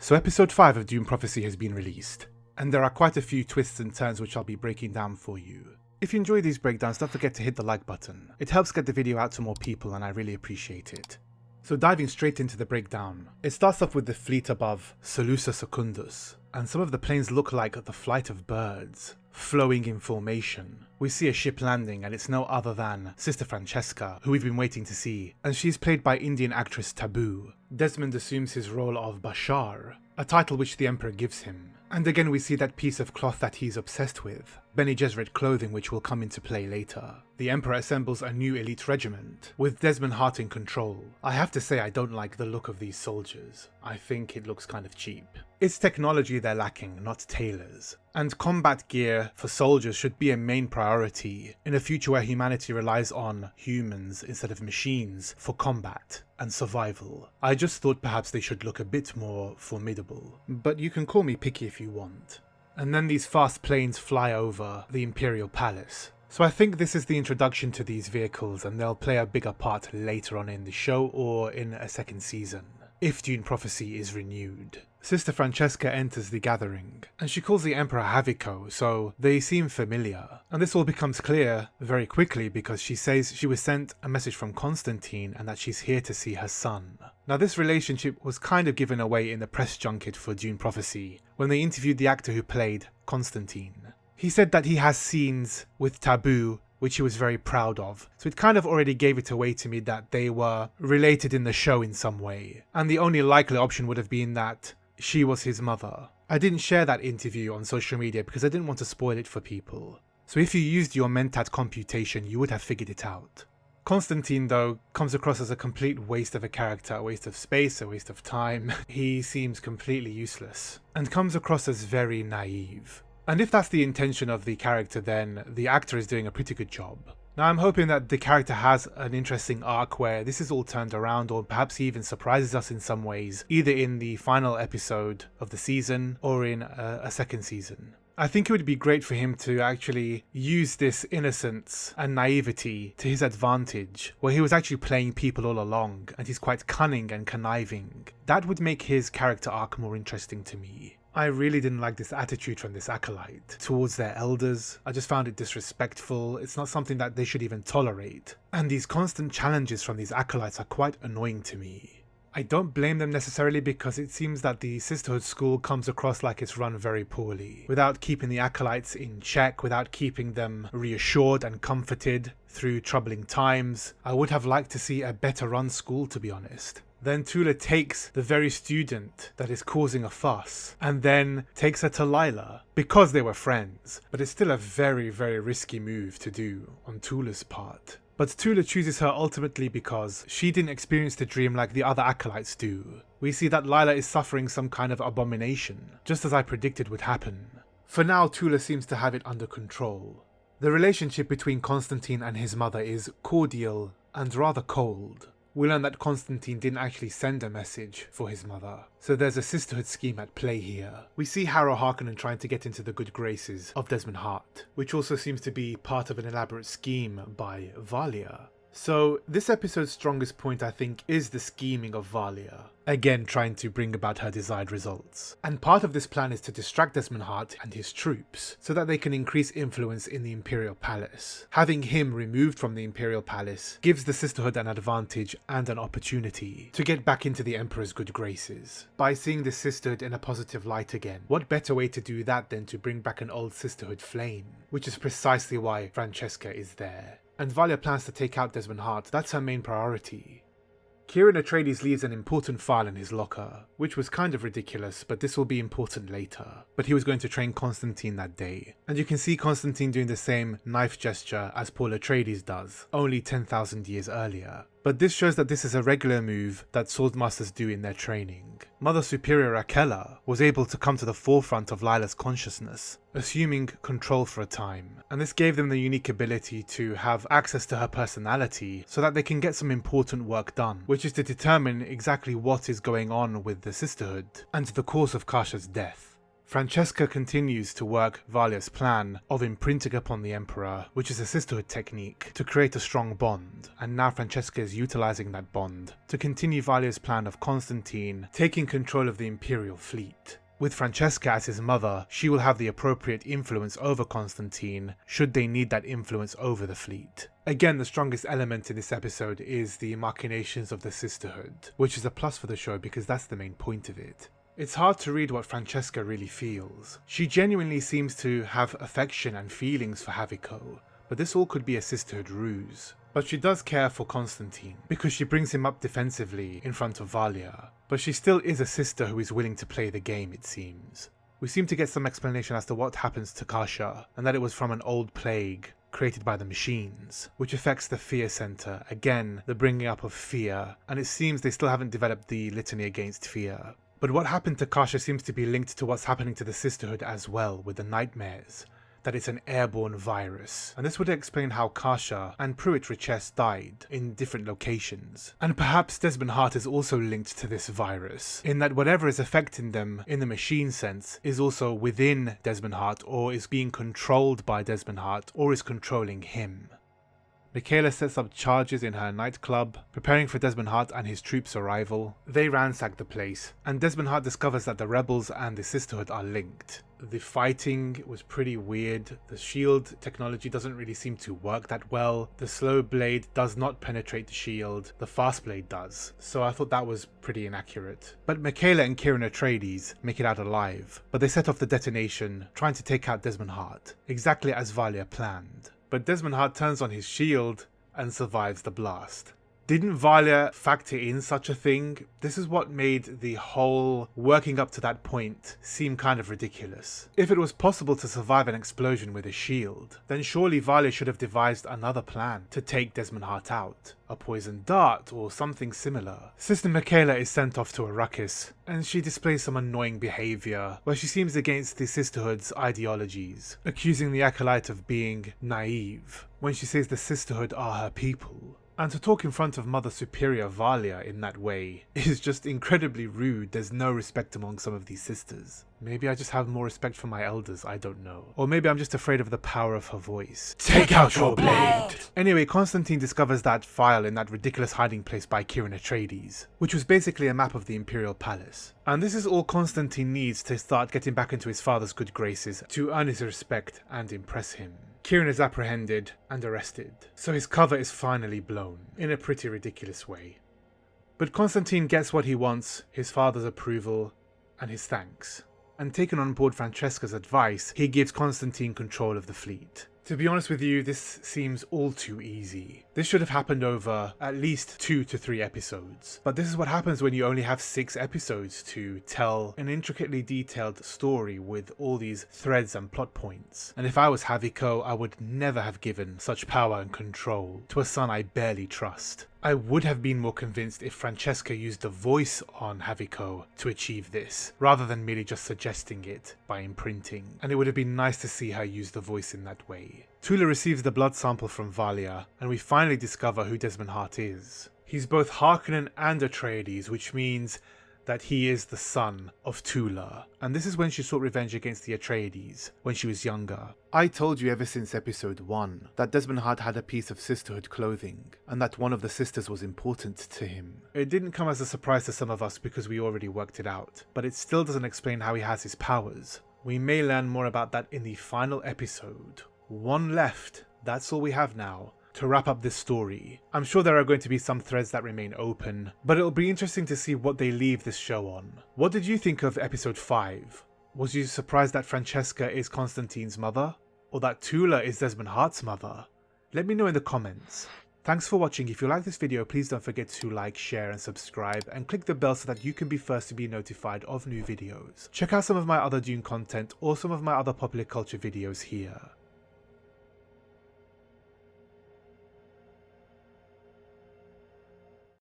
So episode 5 of Dune Prophecy has been released, and there are quite a few twists and turns which I'll be breaking down for you. If you enjoy these breakdowns, don't forget to hit the like button. It helps get the video out to more people and I really appreciate it. So diving straight into the breakdown, it starts off with the fleet above Salusa Secundus, and some of the planes look like the flight of birds, flowing in formation. We see a ship landing and it's no other than Sister Francesca, who we've been waiting to see, and she's played by Indian actress Tabu. Desmond assumes his role of Bashar, a title which the Emperor gives him. And again we see that piece of cloth that he's obsessed with, Bene Gesserit clothing, which will come into play later. The Emperor assembles a new elite regiment, with Desmond Hart in control. I have to say I don't like the look of these soldiers. I think it looks kind of cheap. It's technology they're lacking, not tailors. And combat gear for soldiers should be a main priority in a future where humanity relies on humans instead of machines for combat and survival. I just thought perhaps they should look a bit more formidable, but you can call me picky if you want. And then these fast planes fly over the Imperial Palace. So I think this is the introduction to these vehicles and they'll play a bigger part later on in the show or in a second season, if Dune Prophecy is renewed. Sister Francesca enters the gathering, and she calls the Emperor Haviko, so they seem familiar. And this all becomes clear very quickly because she says she was sent a message from Constantine and that she's here to see her son. Now this relationship was kind of given away in the press junket for Dune Prophecy, when they interviewed the actor who played Constantine. He said that he has scenes with Tabu which he was very proud of, so it kind of already gave it away to me that they were related in the show in some way. And the only likely option would have been that she was his mother. I didn't share that interview on social media because I didn't want to spoil it for people. So if you used your Mentat computation, you would have figured it out. Constantine, though, comes across as a complete waste of a character, a waste of space, a waste of time. He seems completely useless, and comes across as very naive. And if that's the intention of the character, then the actor is doing a pretty good job. Now I'm hoping that the character has an interesting arc where this is all turned around, or perhaps he even surprises us in some ways, either in the final episode of the season or in a second season. I think it would be great for him to actually use this innocence and naivety to his advantage, where he was actually playing people all along and he's quite cunning and conniving. That would make his character arc more interesting to me. I really didn't like this attitude from this acolyte towards their elders. I just found it disrespectful. It's not something that they should even tolerate. And these constant challenges from these acolytes are quite annoying to me. I don't blame them necessarily because it seems that the Sisterhood school comes across like it's run very poorly, without keeping the acolytes in check, without keeping them reassured and comforted through troubling times. I would have liked to see a better run school, to be honest. Then Tula takes the very student that is causing a fuss and then takes her to Lila because they were friends. But it's still a very, very risky move to do on Tula's part. But Tula chooses her ultimately because she didn't experience the dream like the other acolytes do. We see that Lila is suffering some kind of abomination, just as I predicted would happen. For now, Tula seems to have it under control. The relationship between Constantine and his mother is cordial and rather cold. We learn that Constantine didn't actually send a message for his mother, so there's a sisterhood scheme at play here. We see Harrow Harkonnen trying to get into the good graces of Desmond Hart, which also seems to be part of an elaborate scheme by Valia. So this episode's strongest point, I think, is the scheming of Valia, again trying to bring about her desired results. And part of this plan is to distract Desmond Hart and his troops, so that they can increase influence in the Imperial Palace. Having him removed from the Imperial Palace gives the Sisterhood an advantage and an opportunity to get back into the Emperor's good graces. By seeing the Sisterhood in a positive light again, what better way to do that than to bring back an old Sisterhood flame? Which is precisely why Francesca is there. And Valia plans to take out Desmond Hart. That's her main priority. Kieran Atreides leaves an important file in his locker, which was kind of ridiculous, but this will be important later. But he was going to train Constantine that day. And you can see Constantine doing the same knife gesture as Paul Atreides does, only 10,000 years earlier. But this shows that this is a regular move that swordmasters do in their training. Mother Superior Akela was able to come to the forefront of Lila's consciousness, assuming control for a time, and this gave them the unique ability to have access to her personality so that they can get some important work done, which is to determine exactly what is going on with the Sisterhood and the cause of Kasha's death. Francesca continues to work Valia's plan of imprinting upon the Emperor, which is a Sisterhood technique, to create a strong bond, and now Francesca is utilizing that bond to continue Valia's plan of Constantine taking control of the Imperial fleet. With Francesca as his mother, she will have the appropriate influence over Constantine should they need that influence over the fleet. Again, the strongest element in this episode is the machinations of the Sisterhood, which is a plus for the show because that's the main point of it. It's hard to read what Francesca really feels. She genuinely seems to have affection and feelings for Haviko, but this all could be a Sisterhood ruse. But she does care for Constantine, because she brings him up defensively in front of Valia. But she still is a sister who is willing to play the game, it seems. We seem to get some explanation as to what happens to Kasha, and that it was from an old plague created by the machines, which affects the fear center, again, the bringing up of fear, and it seems they still haven't developed the litany against fear. But what happened to Kasha seems to be linked to what's happening to the Sisterhood as well, with the nightmares, that it's an airborne virus. And this would explain how Kasha and Pruitt Riches died in different locations. And perhaps Desmond Hart is also linked to this virus, in that whatever is affecting them in the machine sense is also within Desmond Hart, or is being controlled by Desmond Hart, or is controlling him. Michaela sets up charges in her nightclub, preparing for Desmond Hart and his troops' arrival. They ransack the place, and Desmond Hart discovers that the rebels and the Sisterhood are linked. The fighting was pretty weird. The shield technology doesn't really seem to work that well. The slow blade does not penetrate the shield. The fast blade does. So I thought that was pretty inaccurate. But Michaela and Kieran Atreides make it out alive, but they set off the detonation, trying to take out Desmond Hart, exactly as Valia planned. But Desmond Hart turns on his shield and survives the blast. Didn't Valia factor in such a thing? This is what made the whole working up to that point seem kind of ridiculous. If it was possible to survive an explosion with a shield, then surely Valia should have devised another plan to take Desmond Hart out. A poison dart or something similar. Sister Michaela is sent off to a ruckus, and she displays some annoying behaviour where she seems against the Sisterhood's ideologies, accusing the Acolyte of being naive when she says the Sisterhood are her people. And to talk in front of Mother Superior Valia in that way is just incredibly rude. There's no respect among some of these sisters. Maybe I just have more respect for my elders, I don't know. Or maybe I'm just afraid of the power of her voice. Take out your blade! Anyway, Constantine discovers that file in that ridiculous hiding place by Kieran Atreides, which was basically a map of the Imperial Palace. And this is all Constantine needs to start getting back into his father's good graces, to earn his respect and impress him. Kieran is apprehended and arrested, so his cover is finally blown, in a pretty ridiculous way. But Constantine gets what he wants, his father's approval, and his thanks. And taking on board Francesca's advice, he gives Constantine control of the fleet. To be honest with you, this seems all too easy. This should have happened over at least 2 to 3 episodes. But this is what happens when you only have 6 episodes to tell an intricately detailed story with all these threads and plot points. And if I was Haviko, I would never have given such power and control to a son I barely trust. I would have been more convinced if Francesca used the voice on Haviko to achieve this, rather than merely just suggesting it by imprinting, and it would have been nice to see her use the voice in that way. Tula receives the blood sample from Valia, and we finally discover who Desmond Hart is. He's both Harkonnen and Atreides, which means that he is the son of Tula, and this is when she sought revenge against the Atreides when she was younger. I told you ever since episode 1 that Desmond Hart had a piece of Sisterhood clothing, and that one of the sisters was important to him. It didn't come as a surprise to some of us because we already worked it out, but it still doesn't explain how he has his powers. We may learn more about that in the final episode. One left, that's all we have now to wrap up this story. I'm sure there are going to be some threads that remain open, but it'll be interesting to see what they leave this show on. What did you think of episode 5? Was you surprised that Francesca is Constantine's mother? Or that Tula is Desmond Hart's mother? Let me know in the comments. Thanks for watching. If you like this video, please don't forget to like, share and subscribe, and click the bell so that you can be first to be notified of new videos. Check out some of my other Dune content or some of my other popular culture videos here.